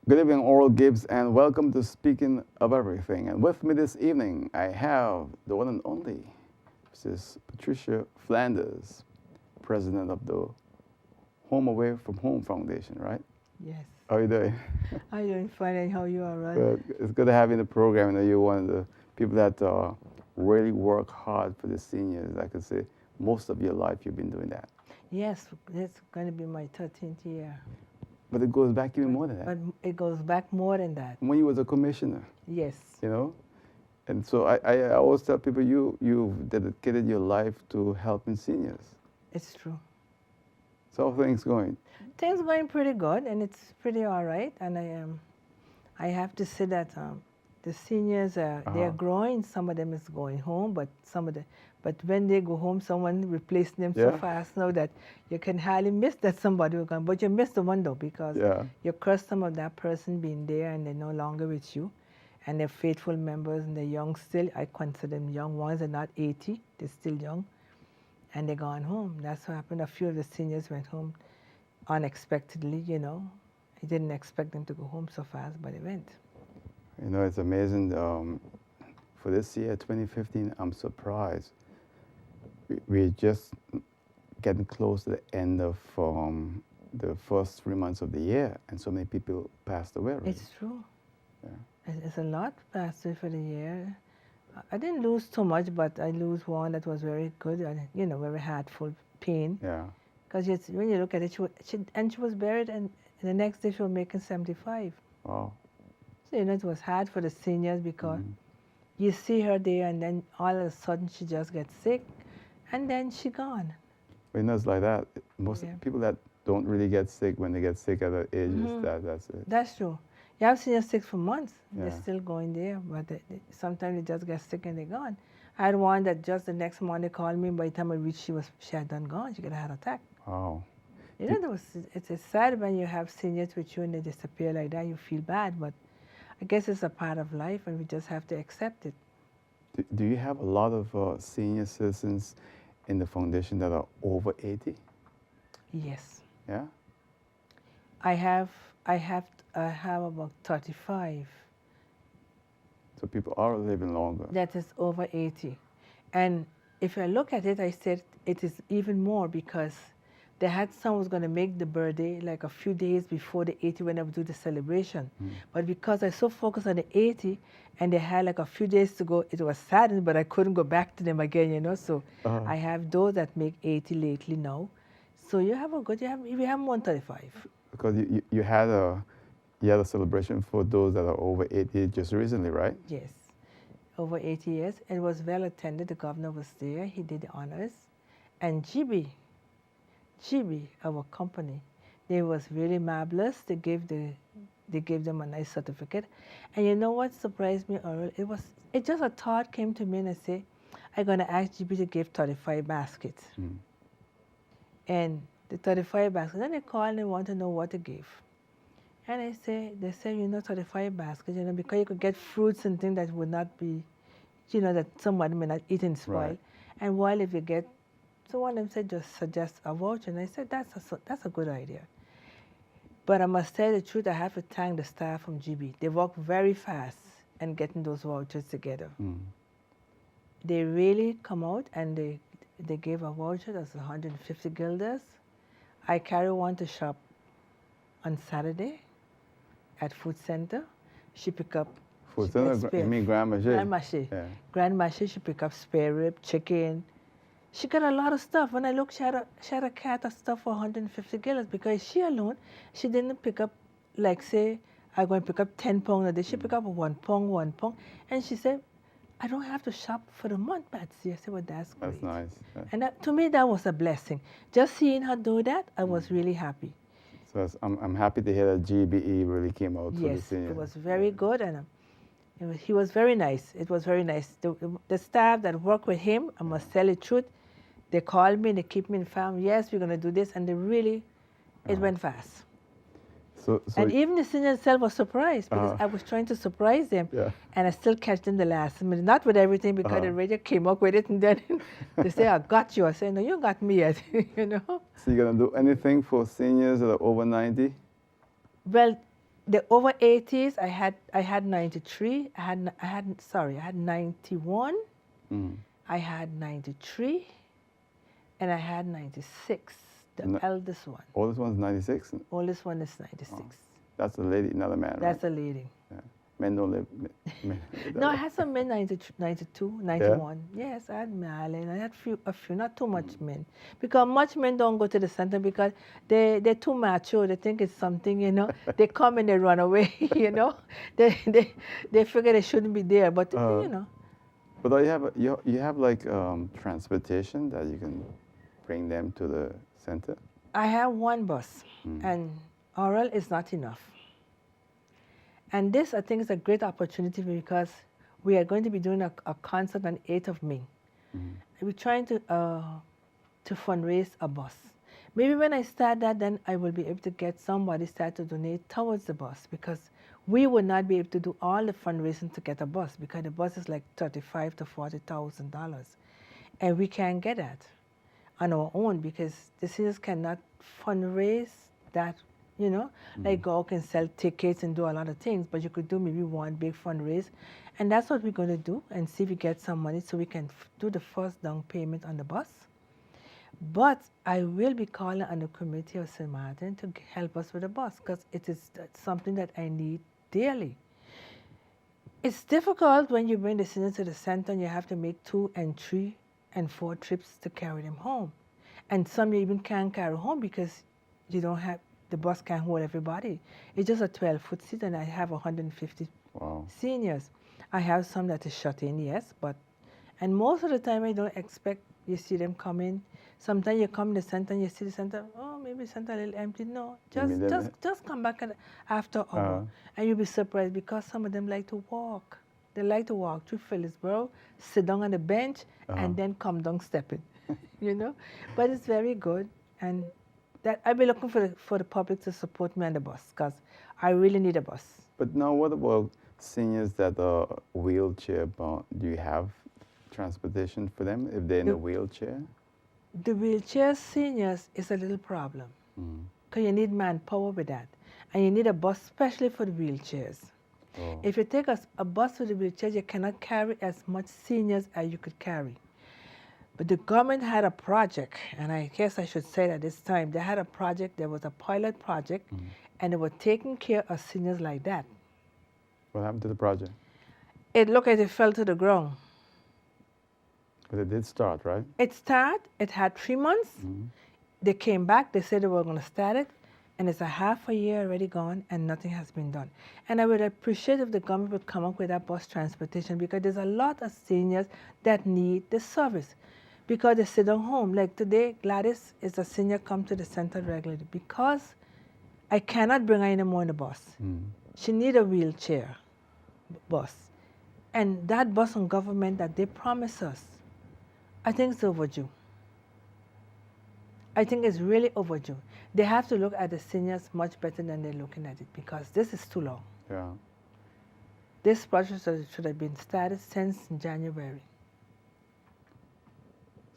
Good evening, Oral Gibbs, and welcome to Speaking of Everything. And with me this evening, I have the one and only Mrs. Patricia Flanders, president of the Home Away from Home Foundation, right? Yes. How are you doing? I'm doing fine, and how you are, right? Good. It's good to have you in the program. I know you're one of the people that really work hard for the seniors. I could say most of your life you've been doing that. Yes, it's going to be my 13th year. But it goes back even more than that. But it goes back more than that. When you was a commissioner, Yes. you know? And so I always tell people you've dedicated your life to helping seniors. It's true. So how are things going? Things going pretty good, and it's pretty all right. And I have to say that the seniors they're growing. Some of them is going home, but when they go home, someone replaces them so fast now that you can hardly miss that somebody will come. But you miss the one though, because you custom of that person being there and they're no longer with you, and they're faithful members and they're young still. I consider them young ones. They're not 80; they're still young, and they're gone home. That's what happened. A few of the seniors went home unexpectedly. I didn't expect them to go home so fast, but they went. You know, it's amazing. For this year, 2015, I'm surprised. We're just getting close to the end of the first 3 months of the year, and so many people passed away already. It's true. Yeah. It's a lot passed away for the year. I didn't lose too much, but I lose one that was very good, and very heartful pain. Yeah. Because when you look at it, she was buried, and the next day she was making 75. Wow. So it was hard for the seniors because you see her there, and then all of a sudden she just gets sick, and then she gone. But it's like that. Most people that don't really get sick, when they get sick at that age, that's it. That's true. You have seniors sick for months. They're still going there, but sometimes they just get sick and they're gone. I had one that just the next morning called me, and by the time I reached, she had done gone. She got a heart attack. Wow. It's sad when you have seniors with you and they disappear like that. You feel bad, but I guess it's a part of life, and we just have to accept it. Do you have a lot of senior citizens in the foundation that are over 80? Yes. Yeah? I have about 35. So people are living longer. That is over 80. And if I look at it, I said it is even more because they had someone was going to make the birthday like a few days before the 80 when I would do the celebration. But because I so focused on the 80 and they had like a few days to go, it was saddened, but I couldn't go back to them again, So I have those that make 80 lately now. So we have more than 35. Because you had a celebration for those that are over 80 just recently, right? Yes, over 80 years. It was well attended. The governor was there. He did the honors. And Gibbes, our company, they was really marvelous. They gave them a nice certificate. And you know what surprised me, Earl? It just a thought came to me, and I say, I'm gonna ask Gibbes to give 35 baskets. And the 35 baskets, then they call and they want to know what to give. And they say, 35 baskets, because you could get fruits and things that would not be, that somebody may not eat and spoil. Right. And while if you get, so one of them said, just suggest a voucher. And I said, that's a good idea. But I must tell the truth, I have to thank the staff from GB. They work very fast in getting those vouchers together. They really come out and they gave a voucher that's 150 guilders. I carry one to shop on Saturday at Food Center. She pick up. Food Center? You mean Grand Marché? Grand Marché. Yeah. Grand Marché, she pick up spare rib, chicken. She got a lot of stuff. When I looked, she had a cart of stuff for 150 guilders because she alone, she didn't pick up, like say, I'm going to pick up 10 pounds a day. She pick up 1 pound. And she said, I don't have to shop for the month, Patsy. I said, well, that's great. That's nice. Yeah. And to me, that was a blessing. Just seeing her do that, I was really happy. So I'm happy to hear that GBE really came out for the seniors. Yes, it was very good, and he was very nice. It was very nice. The staff that worked with him, I must tell the truth, they called me, they keep me informed, yes, we're going to do this, and it went fast. And even the senior itself was surprised because I was trying to surprise them, and I still catch them the last minute. Not with everything because the radio came up with it, and then they say, I got you. I say, no, you got me yet, So you're going to do anything for seniors that are over 90? Well, the over 80s, I had 93. I had 91. I had 93, and I had 96. The eldest one. Oldest one's 96. Oldest one is 96. Oh, that's a lady, not a man. That's right? a lady. Yeah. Men don't live. Men No, I had some men 92, 91. Yeah? Yes, I had Marlin. I had a few, not too much men. Because much men don't go to the center because they're too macho. They think it's something, you know. They come and they run away, you know. They figure they shouldn't be there, but, you know. But you have like transportation that you can bring them to the center? I have one bus, and oral is not enough. And this, I think, is a great opportunity because we are going to be doing a concert on 8th of May. We're trying to fundraise a bus. Maybe when I start that, then I will be able to get somebody start to donate towards the bus because we would not be able to do all the fundraising to get a bus because the bus is like $35,000 to $40,000. And we can't get that on our own because the seniors cannot fundraise that, you know, like go out and sell tickets and do a lot of things, but you could do maybe one big fundraise. And that's what we're going to do and see if we get some money so we can do the first down payment on the bus. But I will be calling on the committee of St. Martin to help us with the bus because it is something that I need daily. It's difficult when you bring the seniors to the center and you have to make 2 and 3 and 4 trips to carry them home. And some you even can't carry home because you don't have, the bus can't hold everybody. It's just a 12-foot seat and I have 150 seniors. I have some that is shut in, yes, and most of the time I don't expect you see them come in. Sometimes you come to the center and you see the center, oh, maybe the center a little empty. No, just come back after an hour. And you'll be surprised because some of them like to walk. They like to walk through Phillipsboro, sit down on the bench, and then come down stepping, you know. But it's very good. And that I'll be looking for the public to support me on the bus because I really need a bus. But now what about seniors that are wheelchair bound? Do you have transportation for them if they're in a wheelchair? The wheelchair seniors is a little problem because you need manpower with that. And you need a bus especially for the wheelchairs. If you take a bus for the wheelchairs, you cannot carry as much seniors as you could carry. But the government had a project, and I guess I should say that this time, they had a project, there was a pilot project, and they were taking care of seniors like that. What happened to the project? It looked like it fell to the ground. But it did start, right? It started, it had 3 months. They came back, they said they were going to start it, and it's a half a year already gone, and nothing has been done. And I would appreciate if the government would come up with that bus transportation because there's a lot of seniors that need the service because they sit at home. Like today, Gladys is a senior come to the center regularly because I cannot bring her anymore in the bus. She needs a wheelchair bus. And that bus on government that they promised us, I think it's overdue. I think it's really overdue. They have to look at the seniors much better than they're looking at it because this is too long. Yeah. This project should have been started since January.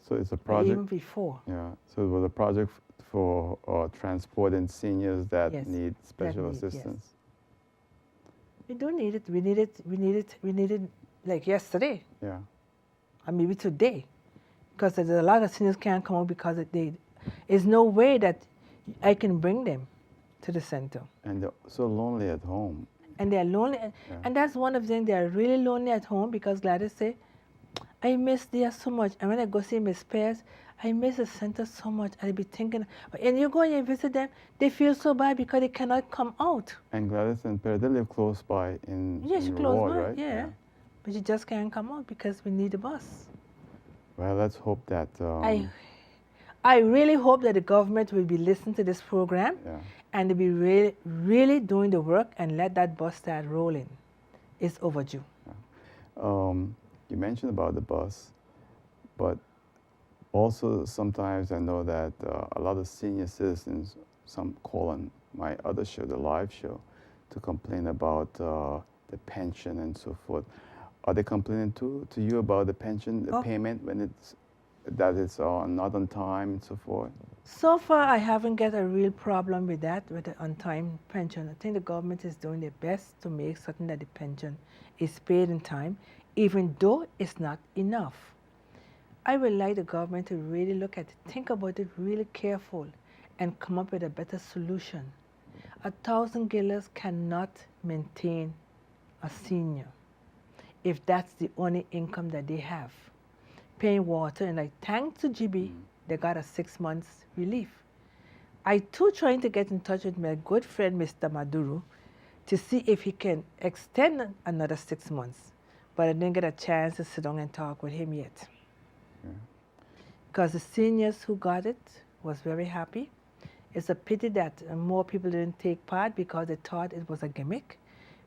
So it's a project? Even before. Yeah. So it was a project for transporting seniors that need special assistance. Yes. We do need it. We need it like yesterday. Yeah. Or maybe today. Because there's a lot of seniors can't come out because there's no way that I can bring them to the center. And they're so lonely at home. And they're lonely. And that's one of the things, they're really lonely at home because Gladys say, I miss there so much. And when I go see Miss Pears, I miss the center so much. I'll be thinking, and you go and you visit them, they feel so bad because they cannot come out. And Gladys and Pear, they live close by in close by, right? Yeah. But you just can't come out because we need a bus. Well, let's hope that... I really hope that the government will be listening to this program and they'll be really, really doing the work and let that bus start rolling. It's overdue. Yeah. You mentioned about the bus, but also sometimes I know that a lot of senior citizens, some call on my other show, the live show, to complain about the pension and so forth. Are they complaining to you about the pension, the payment when it's that it's not on time and so forth? So far, I haven't got a real problem with that, with the on-time pension. I think the government is doing their best to make certain that the pension is paid in time, even though it's not enough. I would like the government to really look at it, think about it really careful, and come up with a better solution. 1,000 guilders cannot maintain a senior if that's the only income that they have. Paying water, and like thanks to GB, they got a 6 months relief. I too trying to get in touch with my good friend Mr. Maduro to see if he can extend another 6 months, but I didn't get a chance to sit down and talk with him yet. Because the seniors who got it was very happy. It's a pity that more people didn't take part because they thought it was a gimmick,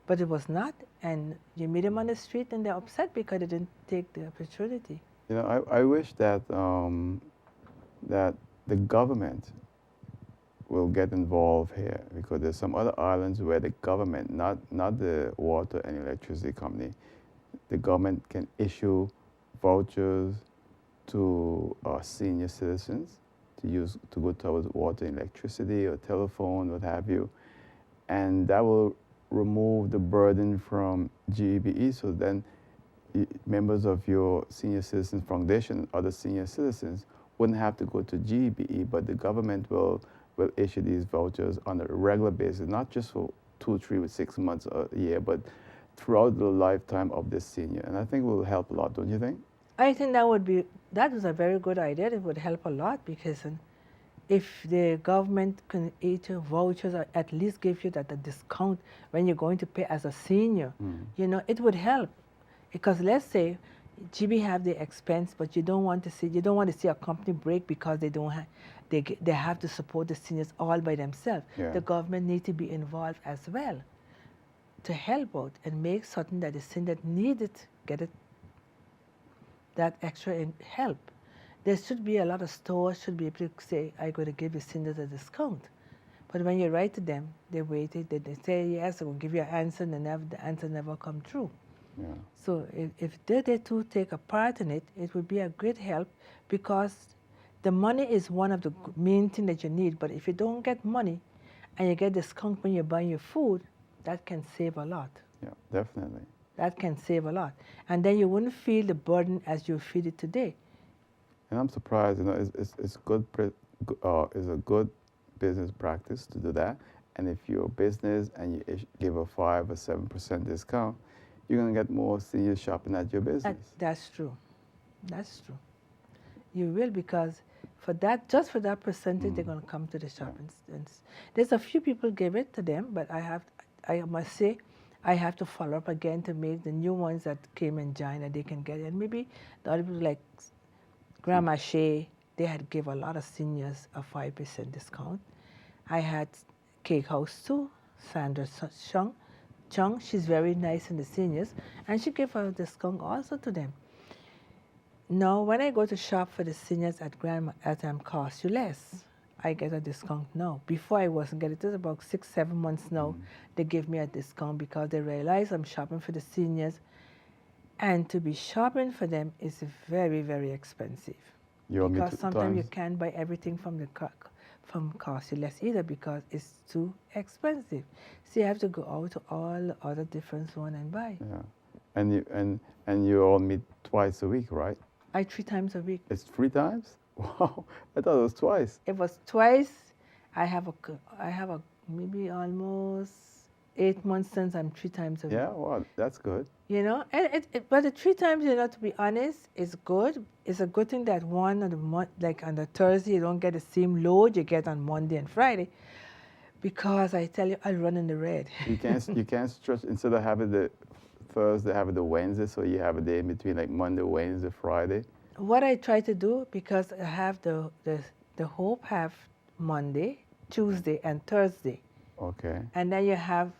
but it was not. And you meet them on the street and they're upset because they didn't take the opportunity. You know, I wish that that the government will get involved here, because there's some other islands where the government, not the water and electricity company, the government can issue vouchers to senior citizens to go towards water, electricity, or telephone, what have you, and that will remove the burden from GEBE. So then members of your senior citizens foundation and other senior citizens wouldn't have to go to GEBE, but the government will issue these vouchers on a regular basis, not just for 2, 3, or 6 months a year, but throughout the lifetime of this senior. And I think it will help a lot, don't you think? I think that was a very good idea. It would help a lot because if the government can issue vouchers or at least give you that a discount when you're going to pay as a senior, you know, it would help. Because let's say GB have the expense, but you don't want to see a company break because they don't have, they have to support the seniors all by themselves. Yeah. The government needs to be involved as well to help out and make certain that the senior that need it get it, that extra help. There should be a lot of stores should be able to say, I'm going to give the seniors a discount. But when you write to them, they waited, they say yes, I will give you an answer, and the answer never come true. Yeah. So if they too take a part in it, it would be a great help, because the money is one of the main things that you need. But if you don't get money and you get discount when you're buying your food, that can save a lot. Yeah, definitely. That can save a lot. And then you wouldn't feel the burden as you feel it today. And I'm surprised, you know, it's a good business practice to do that. And if you're a business and you give a 5 or 7% discount, you're going to get more seniors shopping at your business. That's true. That's true. You will, because for that, just for that percentage, they're going to come to the shop. Yeah. And there's a few people gave it to them, but I must say, I have to follow up again to make the new ones that came and joined, and they can get it. And maybe the other people like Grandma Shea, they had give a lot of seniors a 5% discount. I had Cake House too, Sandra Chung, she's very nice in the seniors, and she gave a discount also to them. Now, when I go to shop for the seniors at cost you less, I get a discount now. Before I wasn't getting it. It was about 6, 7 months now. They give me a discount because they realize I'm shopping for the seniors, and to be shopping for them is very, very expensive. Because sometimes you can't buy everything from cost you less either, because it's too expensive. So you have to go out to all the other different ones and buy. Yeah, and you all meet twice a week, right? 3 times a week. It's 3 times? Wow, I thought it was twice. It was twice. I have a maybe almost 8 months since I'm 3 times a week. Yeah, well, that's good. You know, and but the 3 times, you know, to be honest, is good. It's a good thing that one on the like on the Thursday you don't get the same load you get on Monday and Friday, because I tell you, I run in the red. You can't stretch, instead of having the Thursday, have the Wednesday, so you have a day in between, like Monday, Wednesday, Friday. What I try to do, because I have the Hope have Monday, Tuesday, and Thursday. Okay. And then you have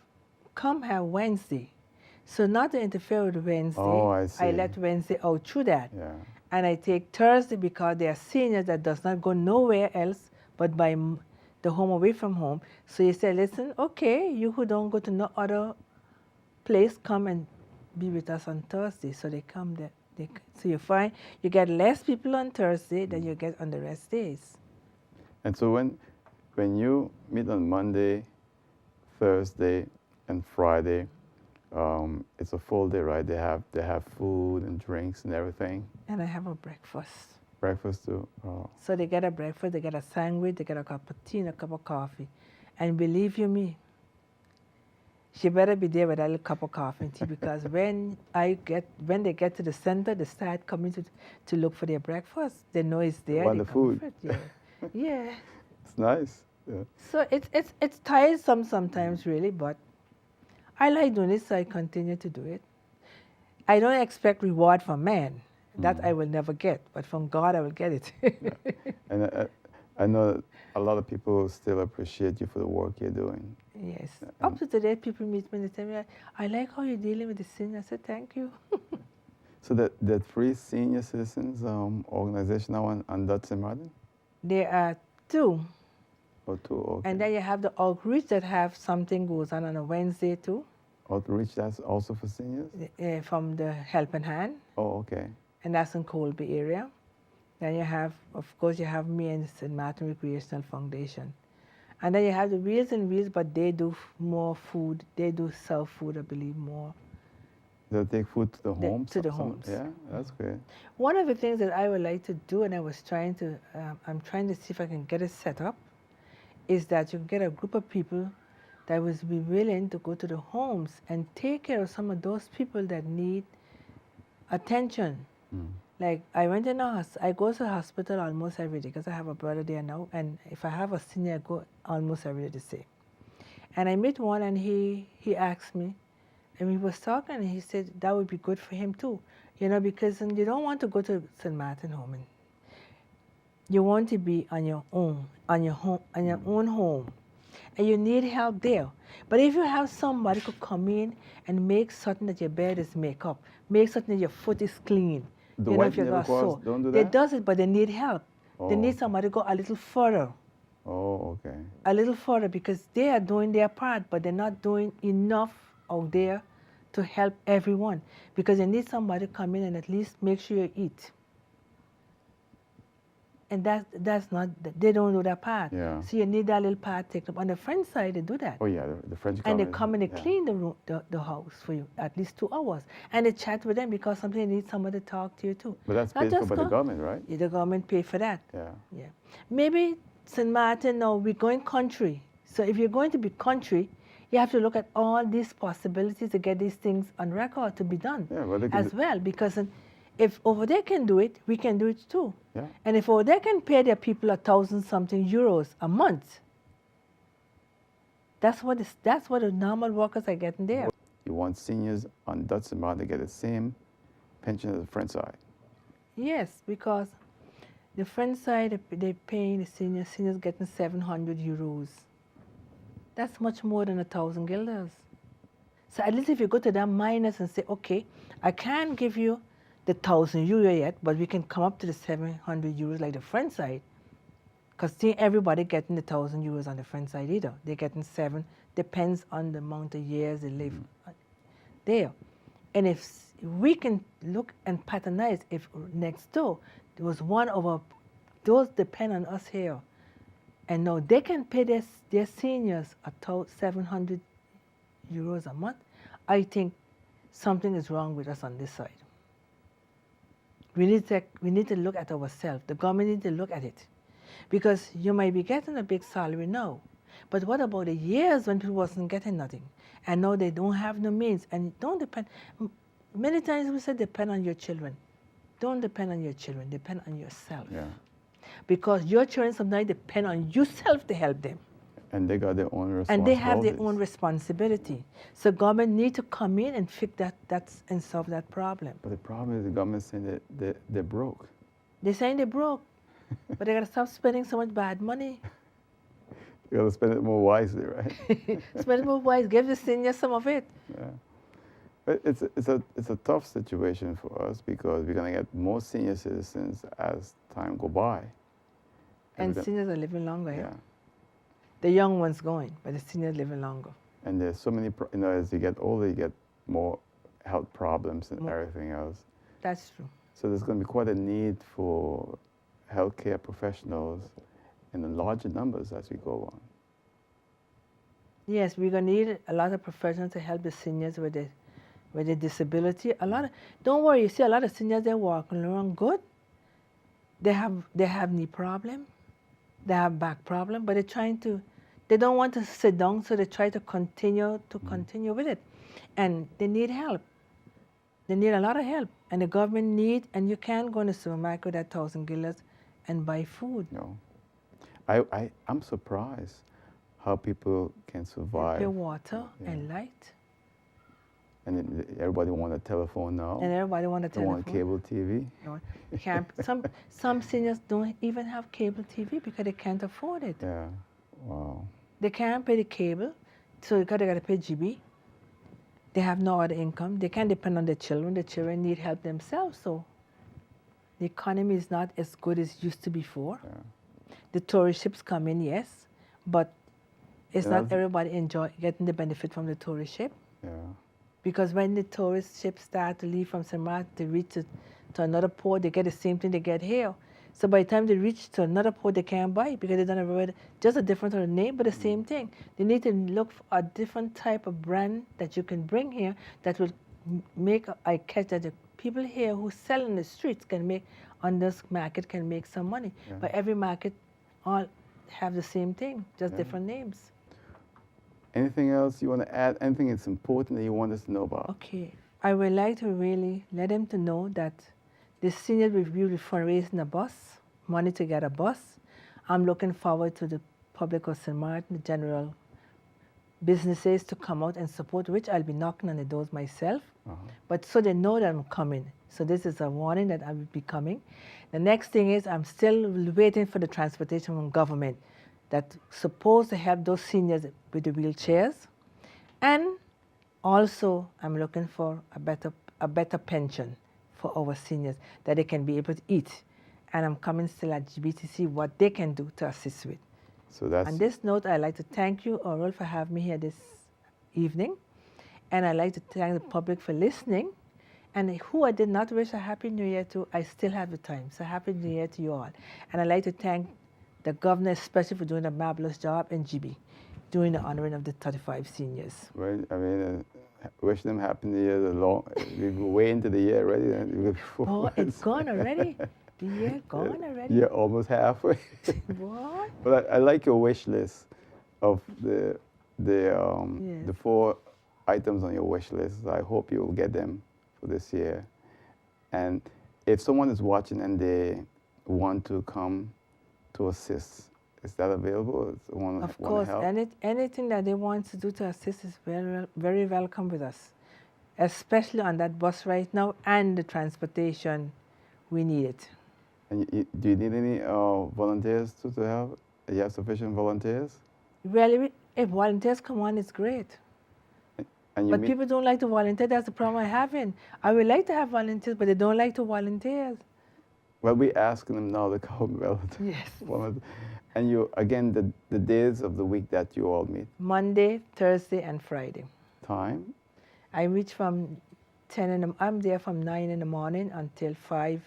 Wednesday. So not to interfere with Wednesday, I see. I let Wednesday out through that. Yeah. And I take Thursday because they are seniors that does not go nowhere else but by the home away from home. So you say, listen, okay, you who don't go to no other place, come and be with us on Thursday. So they come there So you get less people on Thursday than you get on the rest days. And so when you meet on Monday, Thursday, and Friday, it's a full day, right? They have food and drinks and everything. And I have a breakfast. Breakfast too. Oh. So they get a breakfast, they get a sandwich, they get a cup of tea and a cup of coffee. And believe you me, she better be there with a little cup of coffee and tea because when they get to the center, they start coming to look for their breakfast. They know it's there. Want the food. Yeah. Yeah. It's nice. Yeah. So it's tiresome sometimes really, but I like doing it, so I continue to do it. I don't expect reward from man. That I will never get, but from God I will get it. Yeah. And I know that a lot of people still appreciate you for the work you're doing. Yes. Up to today, people meet me and they tell me, I like how you're dealing with the senior. I said, thank you. So the three senior citizens organization now on Dutton Martin? There are two. Oh, two, okay. And then you have the outreach that have something goes on a Wednesday too. Outreach, that's also for seniors? From the Helping Hand. Oh, okay. And that's in Colby area. Then you have, of course, you have me and the St. Martin Recreational Foundation. And then you have the Wheels and Wheels, but they do more food. They do sell food, I believe, more. They take food to the homes? To the homes. Yeah, that's great. One of the things that I would like to do, and I was trying to, I'm trying to see if I can get it set up, is that you get a group of people that would be willing to go to the homes and take care of some of those people that need attention. Like I went in I go to the hospital almost every day because I have a brother there now, and if I have a senior, I go almost every day to see. And I met one, and he asked me, and we was talking, and he said that would be good for him too, you know, because you don't want to go to St. Martin home, and you want to be on your own, on your own home, and you need help there. But if you have somebody who come in and make certain that your bed is made up, make certain that your foot is clean. The you know, if white you got sore. don't do that? They does it, but they need help. Oh, they need somebody to go a little further. Oh, okay. A little further because they are doing their part, but they're not doing enough out there to help everyone. Because they need somebody to come in and at least make sure you eat. And that's not, they don't do that part. Yeah. So you need that little part taken up. On the French side, they do that. Oh, yeah, the French And they government, come and they yeah. clean the room, the house for you at least 2 hours. And they chat with them because sometimes they need somebody to talk to you too. But that's paid for by the government, right? Yeah, the government pay for that. Yeah. Yeah. Maybe St. Martin, no, we're going country. So if you're going to be country, you have to look at all these possibilities to get these things on record to be done as well. Because if over there can do it, we can do it too. Yeah. And if over there can pay their people 1,000-something euros a month, that's what the normal workers are getting there. You want seniors on Dutton Martin to get the same pension as the French side? Yes, because the French side, they're paying the seniors getting 700 euros. That's much more than 1,000 guilders. So at least if you go to that minus and say, okay, I can't give you the 1,000 euro yet, but we can come up to the 700 euros like the French side. Because see, everybody getting the 1,000 euros on the French side either. They're getting 7, depends on the amount of years they live there. And if we can look and patronize, if next door there was one of those depend on us here, and now they can pay their seniors 700 euros a month, I think something is wrong with us on this side. We need to look at ourselves. The government needs to look at it. Because you might be getting a big salary now, but what about the years when people wasn't getting nothing? And now they don't have no means, and don't depend. Many times we say depend on your children. Don't depend on your children, depend on yourself. Yeah. Because your children sometimes depend on yourself to help them. And they got their own responsibilities. And they have their own responsibility. So government need to come in and fix that and solve that problem. But the problem is the government saying that they're broke. They're saying they're broke, but they got to stop spending so much bad money. You got to spend it more wisely, right? Spend it more wisely. Give the seniors some of it. Yeah. But it's a tough situation for us because we're going to get more senior citizens as time go by. And seniors are living longer. Yeah. The young ones going, but the seniors living longer. And there's so many, as you get older, you get more health problems and everything else. That's true. So there's going to be quite a need for healthcare professionals in larger numbers as we go on. Yes, we're going to need a lot of professionals to help the seniors with their disability. Don't worry, you see a lot of seniors, they're walking around good. They have knee problem, they have back problem, but they don't want to sit down, so they try to continue with it. And they need help. They need a lot of help. And the government and you can't go in the supermarket with that 1,000 guilders and buy food. No. I'm surprised how people can survive. Pure water and light. And everybody want a telephone now. And everybody want a telephone. They want cable TV. No, you can't. Some seniors don't even have cable TV because they can't afford it. Yeah, wow. They can't pay the cable, so they gotta pay Gibbes. They have no other income. They can't depend on their children. The children need help themselves, so the economy is not as good as it used to before. Yeah. The tourist ships come in, yes, but it's not everybody getting the benefit from the tourist ship. Yeah. Because when the tourist ships start to leave from St. Martin to reach to another port, they get the same thing they get here. So by the time they reach to another port, they can't buy it because they don't have just a different name, but the same thing. They need to look for a different type of brand that you can bring here that will make I catch that the people here who sell in the streets on this market can make some money. Yeah. But every market all have the same thing, just different names. Anything else you want to add? Anything that's important that you want us to know about? Okay. I would like to really let them to know that the seniors will be fundraising a bus, money to get a bus. I'm looking forward to the public of St. Martin, the general businesses to come out and support, which I'll be knocking on the doors myself. But so they know that I'm coming. So this is a warning that I will be coming. The next thing is I'm still waiting for the transportation from government that's supposed to help those seniors with the wheelchairs. And also, I'm looking for a better pension for our seniors that they can be able to eat. And I'm coming still at Gibbes to see what they can do to assist with. So that's... On this note, I'd like to thank you, Oral, for having me here this evening. And I'd like to thank the public for listening. And who I did not wish a Happy New Year to, I still have the time. So Happy New Year to you all. And I'd like to thank the governor especially for doing a marvelous job in Gibbes, doing the honoring of the 35 seniors. Well, I mean, wish them Happy New Year. We're way into the year already. Oh, it's gone already? The year gone already? Yeah, almost halfway. What? But I like your wish list of the 4 items on your wish list. I hope you will get them for this year. And if someone is watching and they want to come to assist, is that available? Of course, anything that they want to do to assist is very, very welcome with us, especially on that bus right now and the transportation. We need it. And do you need any volunteers to help? You have sufficient volunteers? Well, if volunteers come on, it's great. But people don't like to volunteer. That's the problem I'm having. I would like to have volunteers, but they don't like to volunteer. Well, we're asking them now to come. Yes. And you, again, the days of the week that you all meet? Monday, Thursday, and Friday. Time? I reach from 10 I'm there from 9 in the morning until 5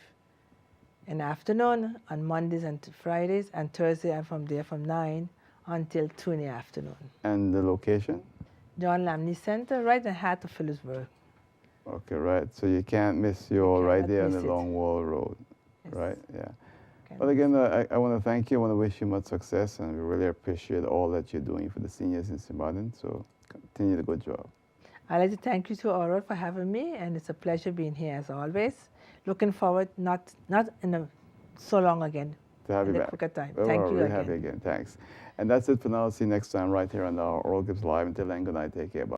in the afternoon on Mondays and Fridays, and Thursday I'm there from 9 until 2 in the afternoon. And the location? John Lamney Center, right in the heart of Phillipsburg. Okay, right. So you can't miss your right there on the Long Wall Road. Yes. Right, yeah. Well, again, I want to thank you. I want to wish you much success, and we really appreciate all that you're doing for the seniors in St. Martin. So continue the good job. I'd like to thank you to Aurora for having me, and it's a pleasure being here as always. Looking forward, not in so long again. To have you back. Quicker time. Well, thank you really again. Have you again. Thanks. And that's it for now. See you next time right here on our Oral Gibbes Live. Until then, good night. Take care. Bye.